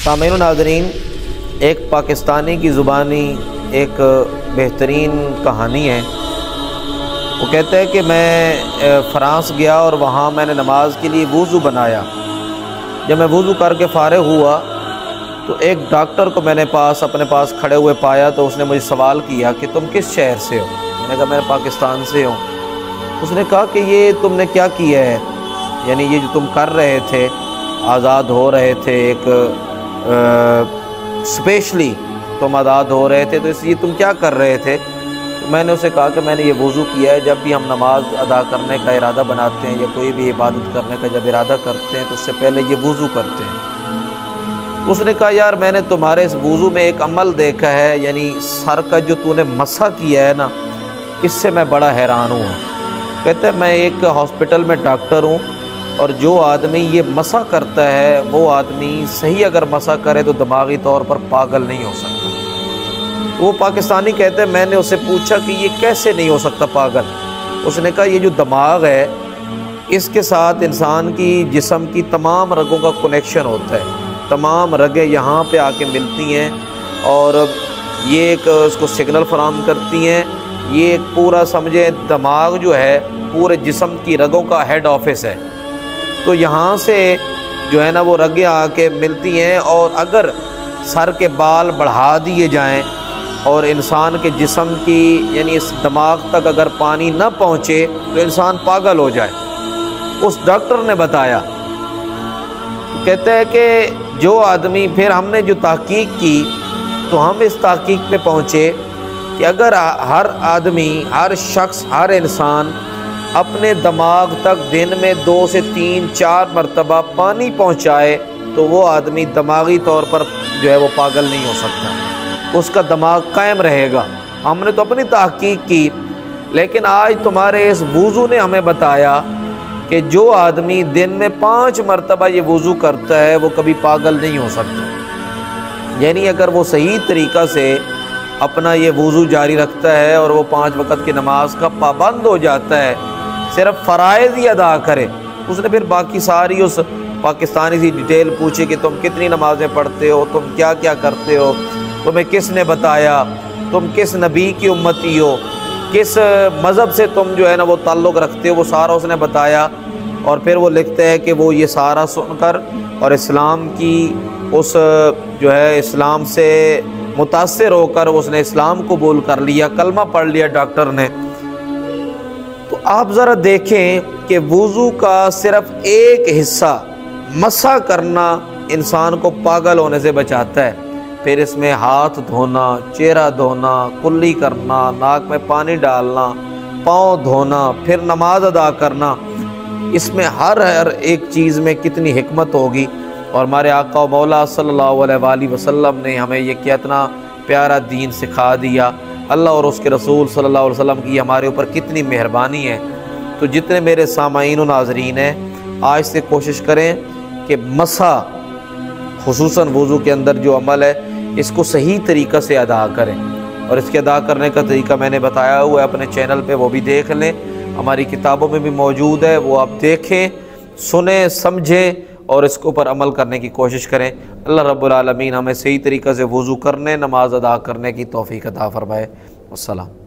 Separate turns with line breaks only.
سامعین و ناظرین، ایک پاکستانی کی زبانی ایک بہترین کہانی ہے۔ وہ کہتا ہے کہ میں فرانس گیا اور وہاں میں نے نماز کے لیے وضو بنایا۔ جب میں وضو کر کے فارغ ہوا تو ایک ڈاکٹر کو میں نے اپنے پاس کھڑے ہوئے پایا، تو اس نے مجھے سوال کیا کہ تم کس شہر سے ہو؟ میں نے کہا میں پاکستان سے ہوں۔ اس نے کہا کہ یہ تم نے کیا کیا ہے، یعنی یہ جو تم کر رہے تھے، آزاد ہو رہے تھے، ایک اسپیشلی تم آزاد ہو رہے تھے، تو اس لیے تم کیا کر رہے تھے؟ میں نے اسے کہا کہ میں نے یہ وضو کیا ہے۔ جب بھی ہم نماز ادا کرنے کا ارادہ بناتے ہیں یا کوئی بھی عبادت کرنے کا جب ارادہ کرتے ہیں تو اس سے پہلے یہ وضو کرتے ہیں۔ اس نے کہا یار میں نے تمہارے اس وضو میں ایک عمل دیکھا ہے، یعنی سر کا جو تو نے مسح کیا ہے نا، اس سے میں بڑا حیران ہوں۔ کہتے ہیں میں ایک ہاسپٹل میں ڈاکٹر ہوں، اور جو آدمی یہ مسح کرتا ہے وہ آدمی صحیح اگر مسح کرے تو دماغی طور پر پاگل نہیں ہو سکتا۔ وہ پاکستانی کہتے ہیں میں نے اسے پوچھا کہ یہ کیسے نہیں ہو سکتا پاگل؟ اس نے کہا یہ جو دماغ ہے اس کے ساتھ انسان کی جسم کی تمام رگوں کا کنیکشن ہوتا ہے، تمام رگیں یہاں پہ آ کے ملتی ہیں اور یہ ایک اس کو سگنل فراہم کرتی ہیں۔ یہ ایک پورا سمجھیں دماغ جو ہے پورے جسم کی رگوں کا ہیڈ آفس ہے، تو یہاں سے جو ہے نا وہ رگیں آ کے ملتی ہیں، اور اگر سر کے بال بڑھا دیے جائیں اور انسان کے جسم کی یعنی اس دماغ تک اگر پانی نہ پہنچے تو انسان پاگل ہو جائے۔ اس ڈاکٹر نے بتایا، کہتے ہیں کہ جو آدمی، پھر ہم نے جو تحقیق کی تو ہم اس تحقیق پہ پہنچے کہ اگر ہر آدمی، ہر شخص، ہر انسان اپنے دماغ تک دن میں 2 سے 3 4 مرتبہ پانی پہنچائے تو وہ آدمی دماغی طور پر جو ہے وہ پاگل نہیں ہو سکتا، اس کا دماغ قائم رہے گا۔ ہم نے تو اپنی تحقیق کی، لیکن آج تمہارے اس وضو نے ہمیں بتایا کہ جو آدمی دن میں 5 مرتبہ یہ وضو کرتا ہے وہ کبھی پاگل نہیں ہو سکتا۔ یعنی اگر وہ صحیح طریقہ سے اپنا یہ وضو جاری رکھتا ہے اور وہ 5 وقت کی نماز کا پابند ہو جاتا ہے، صرف فرائض ہی ادا کرے۔ اس نے پھر باقی ساری اس پاکستانی سی ڈیٹیل پوچھی کہ تم کتنی نمازیں پڑھتے ہو، تم کیا کیا کرتے ہو، تمہیں کس نے بتایا، تم کس نبی کی امتی ہو، کس مذہب سے تم جو ہے نا وہ تعلق رکھتے ہو، وہ سارا اس نے بتایا۔ اور پھر وہ لکھتے ہیں کہ وہ یہ سارا سن کر اور اسلام کی اس جو ہے اسلام سے متاثر ہو کر اس نے اسلام قبول کر لیا، کلمہ پڑھ لیا ڈاکٹر نے۔ تو آپ ذرا دیکھیں کہ وضو کا صرف ایک حصہ مسح کرنا انسان کو پاگل ہونے سے بچاتا ہے۔ پھر اس میں ہاتھ دھونا، چہرہ دھونا، کلی کرنا، ناک میں پانی ڈالنا، پاؤں دھونا، پھر نماز ادا کرنا، اس میں ہر ایک چیز میں کتنی حکمت ہوگی۔ اور ہمارے آقا و مولا صلی اللہ علیہ وآلہ وسلم نے ہمیں یہ کتنا پیارا دین سکھا دیا۔ اللہ اور اس کے رسول صلی اللہ علیہ وسلم کی ہمارے اوپر کتنی مہربانی ہے۔ تو جتنے میرے سامعین و ناظرین ہیں، آج سے کوشش کریں کہ مسح خصوصاً وضو کے اندر جو عمل ہے اس کو صحیح طریقہ سے ادا کریں، اور اس کے ادا کرنے کا طریقہ میں نے بتایا ہوا ہے اپنے چینل پہ، وہ بھی دیکھ لیں، ہماری کتابوں میں بھی موجود ہے، وہ آپ دیکھیں، سنیں، سمجھیں اور اس کے اوپر عمل کرنے کی کوشش کریں۔ اللہ رب العالمین ہمیں صحیح طریقہ سے وضو کرنے، نماز ادا کرنے کی توفیق عطا فرمائے۔ السلام۔